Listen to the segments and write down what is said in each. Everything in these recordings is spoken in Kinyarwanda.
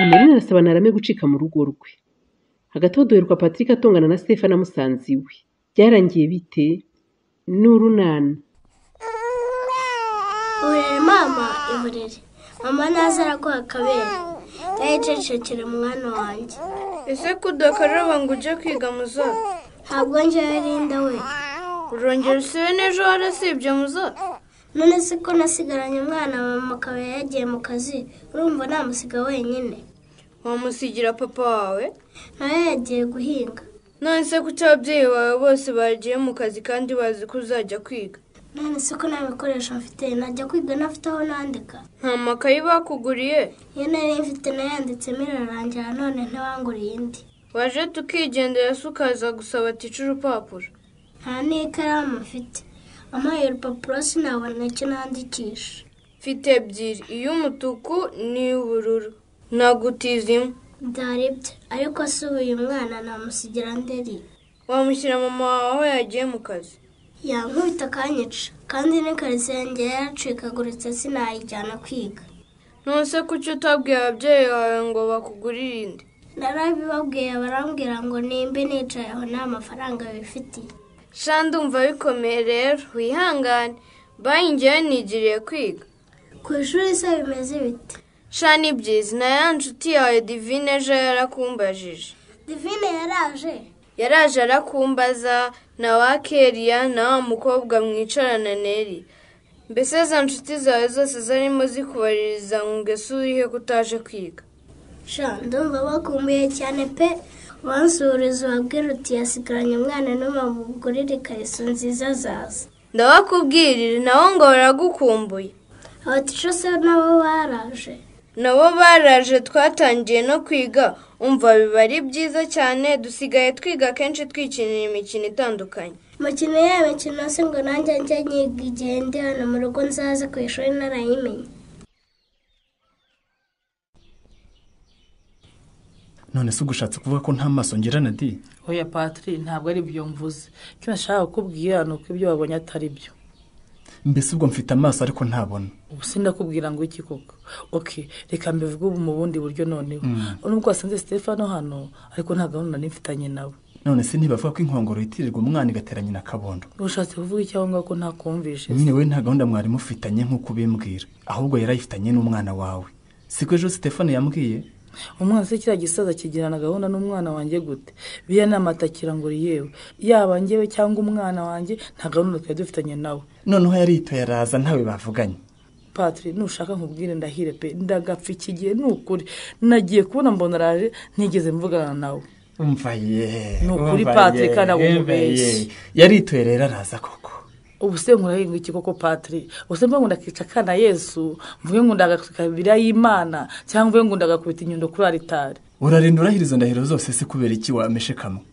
Emeline arasaba Ntarame gucika mu rugo rwe. Hagati aho duheruka Patrick atongana na Stefano musanzi we. Byarangiye bite? N'urunana. Urere mama ihorere. Mama naza araguha akabere. Yayicecekere mwana wanjye. Ese kudakaraba ngo uje kwiga muzo? Ntabwo njyewe Linda we. Urongera usibe n'ejo warasibye muzo? None se ko nasigaranye umwana mama akaba yagiye mu kazi, urumva namusiga wenyine? Wamusigira papa wawe? Nawe yagiye guhinga. None se kuki ababyeyi bawe bose bagiye mu kazi kandi bazi ko uzajya kwiga? None se ko nta bikoresho mfite, najya kwiga ntafite aho nandika? Nta makayi bakuguriye? Iyo nari mfite nayanditsemo irarangira, none ntibanguriye indi. Waje tukigendera se ukaza gusaba tica urupapuro? Nta n'ikaramu mfite. Ampaye urupapuro sinabona icyo nandikisha. Mfite ebyiri, iy'umutuku n'iy'ubururu. Nagutiza imwe. Byaribye, ariko se uyu mwana namusigira nderi. Wamushyira mama wawe aho yagiye mu kazi? Yankubita akanyica, kandi n'ikarisi yanjye yaracikaguritse sinayijyana kwiga. None se kuki utabwiye ababyeyi bawe ngo bakugurire indi? Narabibabwiye barambwira ngo nimbe nicaye aho nta mafaranga bifitiye. Sha ndumva bikomeye rero, wihangane. Bayi njyewe nigiriye kwiga. Ku ishuri se bimeze bite? Sha ni byiza, na ya nshuti yawe Divine ejo yarakumbajije. Divine yaraje? Yaraje arakumbaza, na wa Keria na wa mukobwa mwicarana Neri. Mbese za nshuti zawe zose zarimo zikubaririza ngo ese urihe kutaje kwiga? Sha ndumva bakumbuye cyane pe. Wansuriza wabwira uti yasigaranye umwana n'umugurire ikariso nziza zaza. Ndabakubwirira nabo ngo baragukumbuye. Abatisha se nabo baraje? Nabo baraje, twatangiye no kwiga, umva biba ari byiza cyane, dusigaye twiga kenshi twikinira imikino itandukanye. Umukino y'imikino se ngo nanjye njya nyiga igihe ndi hano mu rugo nzaza ku ishuri narayimenye. None se ugushatse kuvuga ko nta maso ngerana di? Oya Patrick, ntabwo ari byo mvuze. Icyo nashaka kukubwira ni uko ibyo wabonye atari byo. Mbese ubwo mfite amaso ariko ntabona. Ubu sindakubwira ngo iki koko. Okay, reka mbivuge ubu mu bundi buryo noneho. Nubwo wasanze Stefano hano, ariko nta gahunda nifitanye nawe. None se ntibavuga ko inkongoro yitirirwa umwana igateranya na kabondo? Ushatse kuvuga icyo ngo ko ntakumvishe? Nyine we nta gahunda mwari mufitanye nk'uko ubimbwira, ahubwo yarayifitanye n'umwana wawe. Siko ejo Stefano yambwiye? Umwana se kira gisaza kigirana gahunda n'umwana wanjye gute? Biya namatakira ngo yewe, yaba njyewe cyangwa umwana wanjye nta gahunda twa dufitanye nawe. Noneho yarito yaraza ntawe bavuganye. Patrick, nushaka nkubwire ndahire pe, ndagapfa ikigiye n'ukuri. Nagiye kubona mbona araje ntigeze mvugana nawe. Umva ye. N'ukuri Patrick kana gumubeshye. Yarito rero araza koko. Ubu se nkurahinga iki koko Patrick? Use mba ngo ndakica kana Yesu, mvuge ngo ndagakika bibiriya y'Imana cyangwa mvuge ngo ndagakubita inyundo kuri aritari. Urarinda urahiriza ndahiro zose se kubera iki wameshe kamwe?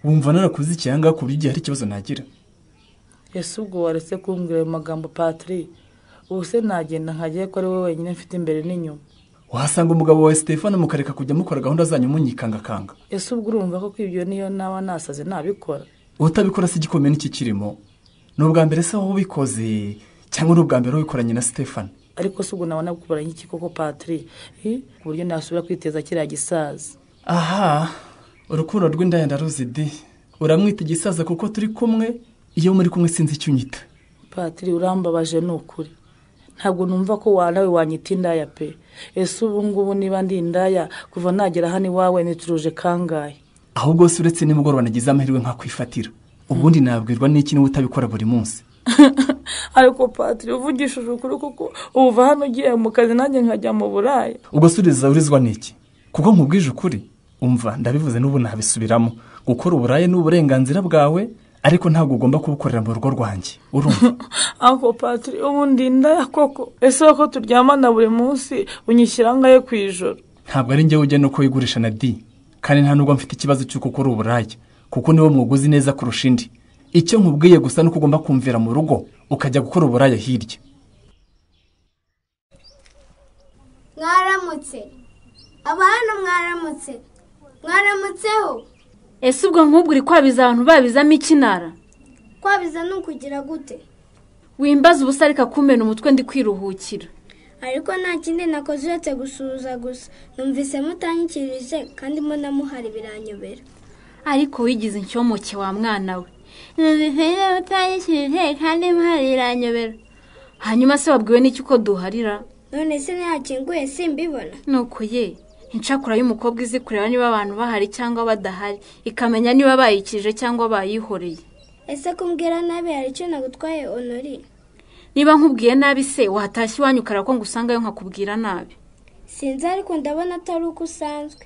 Wumva narakuze icyanga ku byo hari ikibazo nagira? Yesu ubwo waretse kumbwira ayo magambo Patrick. Ubu se nagenda nkagiye ko ari wowe wenyine mfite imbere n'inyuma. Wahasanga umugabo wa Stefano mukareka kujya mukora gahunda zanyu munyikanga. Yesu ubwo urumva ko kwibyo niyo nawa nasaze nabikora. Utabikora se gikomeye n'iki kirimo? N'ubwa mbere se wowe ubikoze cyangwa n'ubwa mbere wikoranye na Stefano? Ariko se ubwo nabona gukoranye iki koko Patrick? Ku buryo nasubira kwiteza kiriya gisaza. Aha, urukundo rw'indaya ndaruzi di. Uramwita igisaza kuko turi kumwe, iyo muri kumwe sinzi icyo unyita. Patrick, urambabaje n'ukuri. Ntabwo numva ko nawe wanyita indaya pe. Ese ubu ngubu niba ndi indaya kuva nagera hano iwawe nituruje kangahe? Ahubwo se uretse nimugoroba nagize amahirwe nka kwifatira. Ubundi nabwirwa n'iki niwe utabikora buri munsi. Ariko Patrick, uvugishije ukuri kuko uva hano ugiye mu kazi nanjye nkajya mu buraya. Ubwo suriza urizwa n'iki? Kuko nkubwije ukuri, umva ndabivuze n'ubu nabisubiramo. Gukora uburaye n'uburenganzira bwawe, ariko ntabwo ugomba kubukorera mu rugo rwanjye. Urumva? Ako Patrick, ubundi ndaya koko. Ese ko turyamana buri munsi unyishyira ngaye kwijoro? Ntabwo ari njye ujye no kuyigurisha na di. Kandi nta nubwo mfite ikibazo cy'uko ukora uburaye. Kuko niwe mwuguzi neza kurusha indi. Icyo nkubwiye gusa nuko ugomba kumvira mu rugo ukajya gukora uburaya hirya. Mwaramutse. Abana mwaramutse. Mwaramutseho. Ese ubwo nk'ubwo uri kwabiza abantu babizamo ikinara? Kwabiza nukugira gute? Wimbaza ubusarika kumena umutwe ndi kwiruhukira. ariko nta kindi nakoze uretse gusuhuza gusa. Numvise mutanyikirije kandi mo namuhari biranyobera. ariko wigize incyomoke wa mwana we. Numvise mutanyikirije kandi muhari biranyobera. Hanyuma se wabwiwe n'iki uko duharira? None se ntakinguye simbibona. Nuko ye incakura y'umukobwa izi kureba niba abantu bahari cyangwa badahari, ikamenya niba bayikije cyangwa bayihoreye. Ese kumbwira nabi hari icyo nagutwaye Honori? Niba nkubwiye nabi se watashye iwanyu ukarako ngusangayo nkakubwira nabi. Sinzi ariko ndabona atari uko usanzwe.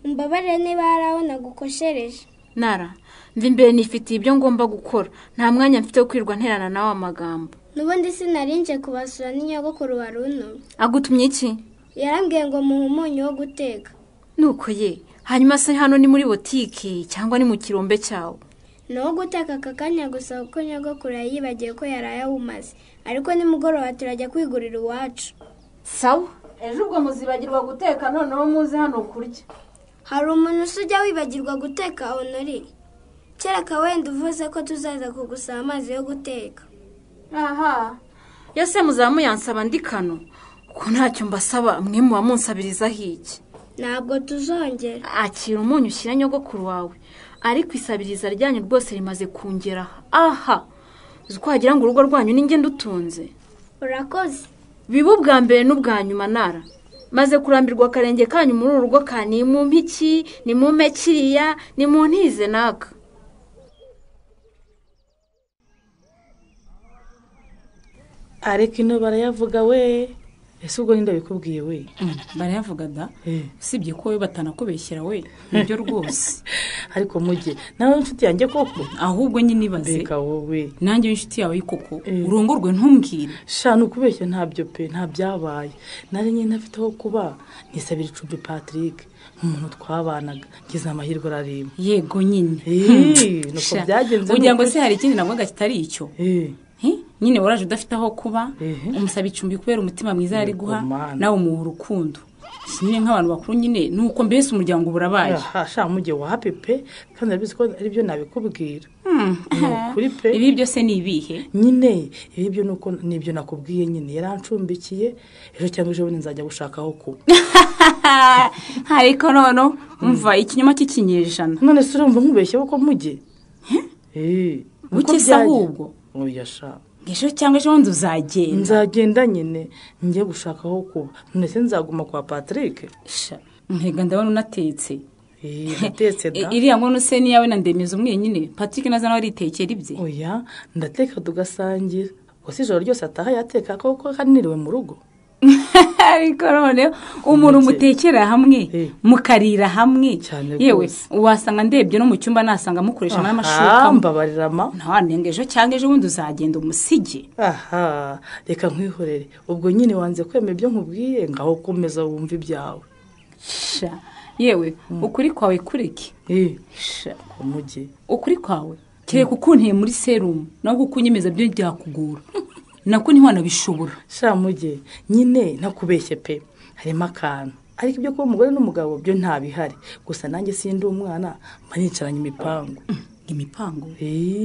Umbabarire niba hari aho nagukoshereje. Nara, mva imbere nifitiye ibyo ngomba gukora. Nta mwanya mfite wo kwirwa nterana nawe amagambo. Nubundi sinarinje kubasura n'inyogokuru wari untumye. Agutumye iki? Yarambwiye ngo muhe umunyu wo guteka. Nuko ye, hanyuma se hano ni muri botike cyangwa ni mu kirombe cyawe? No guteka aka kanya gusa kuko nyogokuru yibagiye ko yaraye awumaze. Ariko nimugoroba turajya kwigurira iwacu. Sawa, ejo ubwo muzibagirwa guteka noneho muze hano kurya. Hari umuntu usujya wibagirwa guteka Honori? Kereka wenda uvuze ko tuzaza kugusaba amazi yo guteka. Aha, yose muzamuyansaba ndi kano. Ko ntacyo mbasaba mwe muba munsabirizaho iki? Ntabwo tuzongera. Akira umunyu ushyira nyogokuru wawe. Ariko isabiriza ryanyu rwose rimaze kungera. Aha, uzi ko wagira ngo urugo rwanyu ni njye ndutunze. Urakoze. Bibu bwa mbere n'ubwa nyuma Nara. Maze kurambirwa akarenge kanyu muri uru rugo kani mu mpiki, ni mu mekiriya, ni mu ntize naka. ariko ino barayavuga we. Ese ubwo ninde bikubwiye we? Barayavuga da. Usibye ko we batanakubeshyera we. Nibyo rwose. Ariko mujye nawe inshuti yanjye koko. Ahubwo nyine ibaze. Beka wowe. Nanjye inshuti yawe koko. Urongorwe ntumbwire. Shana ukubeshya ntabyo pe, nta byabaye. Nari nyine ntafite aho kuba. Nisabira icumbi Patrick. Umuntu twabanaga ngize amahirwe ararima. Yego nyine. Nuko byagenze. Ugira ngo se hari ikindi navuga kitari icyo. Nyine waraje udafite aho kuba, umusaba icumbi kubera umutima mwiza yari guha, nawe umuha urukundo. Nyine nk'abantu bakuru nyine nuko mbese umuryango burabaye. Sha mujye wa happy pe, kandi arabizi ko ari byo nabikubwira. Kuri pe. Ibi byose ni ibihe? Nyine ibi byo nuko nibyo nakubwiye nyine yarancumbikiye, ejo cyangwa ejo nzajya gushaka aho kuba. Ariko nono umva ikinyoma cy'ikinyejana. None se urumva nkubeshye ko mujye? Ukisa ahubwo. Oya sha. Ngesho cyangwa ejo uzagenda. Nzagenda nyine njye gushaka aho kuba. None se nzaguma kwa Patrick? Sha, mpega ndabona unatetse. Natetse da. Iriya ngono se ni yawe na ndemeza umwe nyine. Patrick nazana waritekera ibye. Oya, ndateka tugasangira. Gusa ijoro ryose ataha yateka koko kaniriwe mu rugo. Ariko none umuntu umutekera hamwe mukarira hamwe. Yewe wasanga ndebye no mu cyumba nasanga mukoresha n'amashuka. Mbabarirama. Ntawanengejo cyangwa ejo wundi uzagenda umusige. Aha, reka nkwihorere. Ubwo nyine wanze kwemera ibyo nkubwiye ngaho komeza wumva ibyawe. Sha, yewe ukuri kwawe kureke. Sha, umujye. Ukuri kwawe kire kukunteye muri serum naho kukunyemeza byo byakugura. Nako ntiwana bishobora. Sha mujye nyine nakubeshye pe. Harimo akantu. Ariko ibyo kuba umugore n'umugabo byo ntabihari. Gusa nanjye sindi umwana manicaranye imipango. Imipango?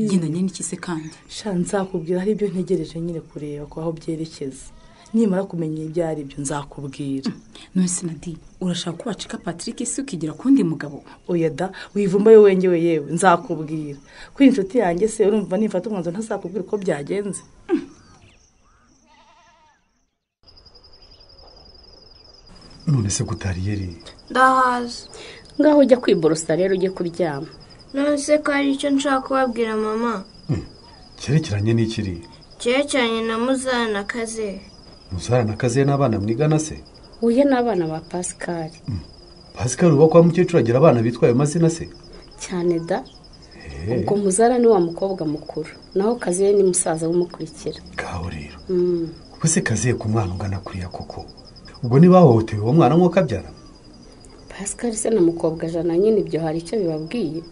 Genda nyine iki se kandi? Sha nzakubwira hari ibyo ntegereje nyine kureba ko aho byerekeza. Nimara kumenya ibyo ari byo nzakubwira. None Nadi urashaka kubacika Patrick isi ukigira kundi mugabo? Oya da wivumba yo wengewe yewe nzakubwira. Kuri inshuti yanjye se urumva nifata umwanzo ntazakubwira uko byagenze. None se gutariyeri? Ndahaza. Ngaho ujya kwiborosa rero ujye kuryama. None se ko hari icyo nshaka kubabwira mama? Cyerekeranye n'ikiri? Cyerekeranye na Muzara na Kaze. Muzara na Kaze n'abana mwigana se? Uye n'abana ba Pascal. Pascal uba kwa mukecuru agira abana bitwaye amazina se? Cyane da. Ubwo Muzara ni wa mukobwa mukuru. Naho Kaze ni musaza w'umukurikira. Gaho rero. Ubwo se Kaze ku mwana ungana kuriya koko? Ubwo ni bahohotewe uwo mwana nk'uko abyara? Pascal se na mukobwa jana nyine ibyo hari icyo bibabwiye.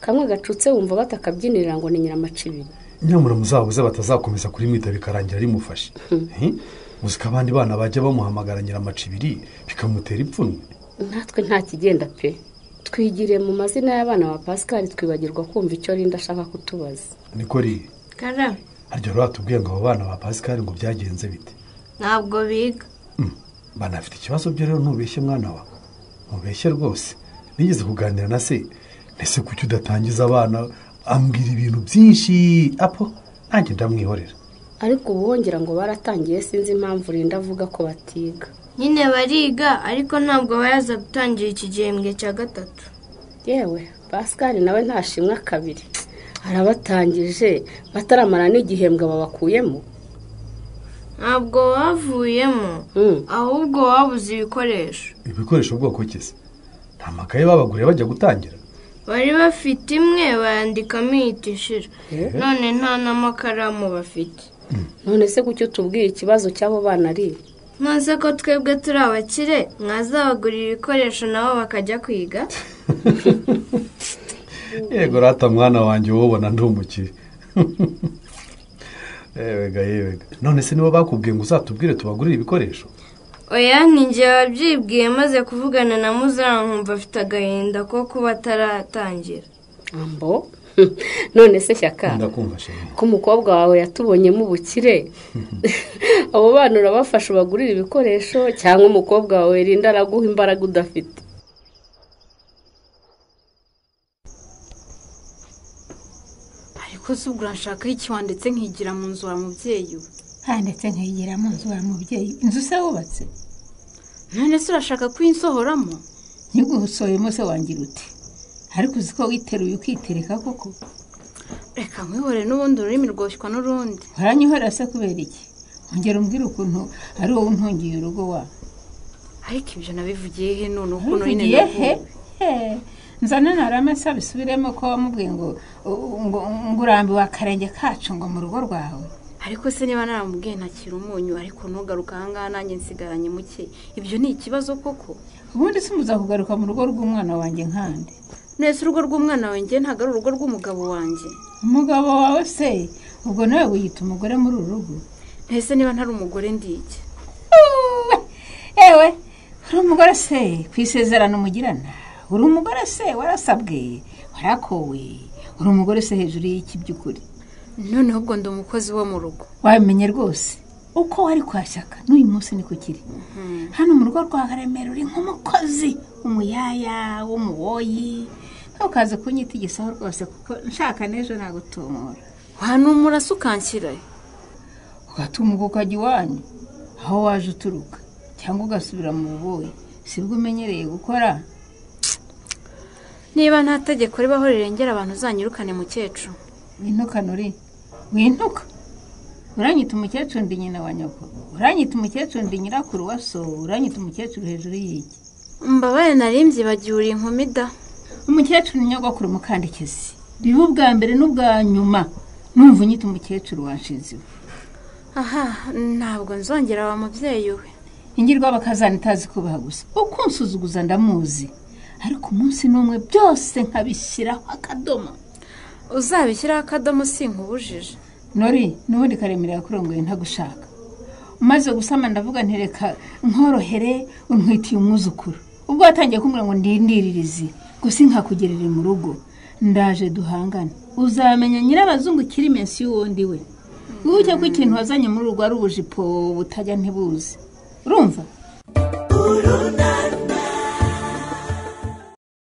Kamwe gacutse wumva batakabyinirira ngo ni Nyiramacibiri. Nyamura muzabuze batazakomeza kuri mwita bikarangira rimufashe. Musika abandi bana bajya bamuhamagara Nyiramacibiri bikamutera ipfunwe. Natwe nta kigenda pe. Twigire mu mazina y'abana ba Pascal twibagirwa kumva icyo Linda ashaka kutubaza. Niko ri. Karame. Haryo ratubwiye ngo abo bana ba Pascal ngo byagenze bite? Ntabwo biga. banafite ikibazo byo rero ntubeshye mwana wa ntubeshye rwose nigeze kuganira na se ese kuki udatangiza abana ambwira ibintu byinshi apo nanjye ndamwihorera ariko ubu wongera ngo baratangiye sinzi impamvu urinda avuga ko batiga nyine bariga ariko ntabwo baraza gutangira iki gihembwe cya 3 yewe Pascal nawe ntashimwa kabiri arabatangije bataramara n'igihembwe babakuyemo ntabwo bavuyemo ahubwo babuze ibikoresho bwoko kese nta makaye babaguriye bajya gutangira bari bafite imwe bandikamo itishira none nta n'amakaramu bafite none se kuki utubwiye ikibazo cy'abo bana ari nonese ko twebwe turi abakire mwazabagurira ibikoresho nabo bakajya kwiga yego rata mwana wanjye wubona ndi umukire yewega none se nibo bakubwiye ngo uzatubwire tubagurire ibikoresho oya ninjye wabyibwiye maze kuvugana na muzara nkumva afite agahinda ko kuba ataratangira ambo none se Shyaka ndakumva sheri ko umukobwa wawe yatubonyemo ubukire abo bana urabafasha bagurira ibikoresho cyangwa umukobwa wawe rinda araguha imbaraga udafite ariko se ubwo urashaka iki wanditse nkigira mu nzu wa mubyeyi we handetse nkigira mu nzu wa mubyeyi inzu se wubatse none se urashaka kuyinsohoramo ntigusohoyemo se wangira uti ariko uzi ko witeruye ukitereka koko reka nkwihore n'ubundi ururimi rwoshywa n'urundi uranyihorera se kubera iki ongera umbwire ukuntu ari wowe untungiye urugo wawe ariko ibyo nabivugiye he none ukuntu nyine nzana naramesa bisubiremo ko wamubwiye ngo urambiwe akarenge kacu ngo mu rugo rwawe ariko se niba naramubwiye ntakiri umunyu ariko ntugaruka ahangaha nanjye nsigaranye muke ibyo ni ikibazo koko ubundi se umuza kugaruka mu rugo rw'umwana wanjye nkande nese urugo rw'umwana wanjye ntabwo ari urugo rw'umugabo wanjye umugabo wawe se ubwo nawe wiyita umugore muri uru rugo nese niba ntari umugore ndike ewe uri umugore se ku isezerano mugirana uri umugore se warasabwe warakowe uri umugore se hejuru y'iki by'ukuri noneho ubwo ndi umukozi wo mu rugo wabimenye rwose uko wari kwa Shyaka n'uyu munsi niko kiri hano mu rugo rwa Karemera uri nk'umukozi umuyaya w'umuwoyi ntukaze kunyita igisaho rwose kuko nshaka n'ejo nagutumura wanumura se ukanshyira ugatumuka ukajya iwanyu aho waje uturuka cyangwa ugasubira mu buboyi sibwo umenyereye gukora niba nta tegeko ribaho rirengera abantu uzanyirukane mukecuru wintuka nuri wintuka uranyita umukecuru ndi nyina wa nyoko uranyita umukecuru ndi nyirakuru wa so uranyita umukecuru hejuru y'iki mbabaye narimbye bagiye uri inkumi da umukecuru ni nyogokuru mukandikezi biba ubwa mbere n'ubwa nyuma numva unyita umukecuru wanshiziwe aha ntabwo nzongera wa mubyeyi we ingirwa bakazana itazi kubaha gusa uko unsuzuguza ndamuzi ariko umunsi n'umwe byose nkabishyiraho akadomo uzabishyiraho akadomo sinkubujije nori n'ubundi Karemera yakurongoye ntagushaka umaze gusama ndavuga ntereka nkorohere untwitiye umwuzukuru ubwo watangiye kumbwira ngo ndindiririze gusa nkakugerere mu rugo ndaje duhangane uzamenya nyirabazungu kiri mensi y'uwundi we ujye ko ikintu wazanye muri rugo ari ubujipo butajya ntibuzi urumva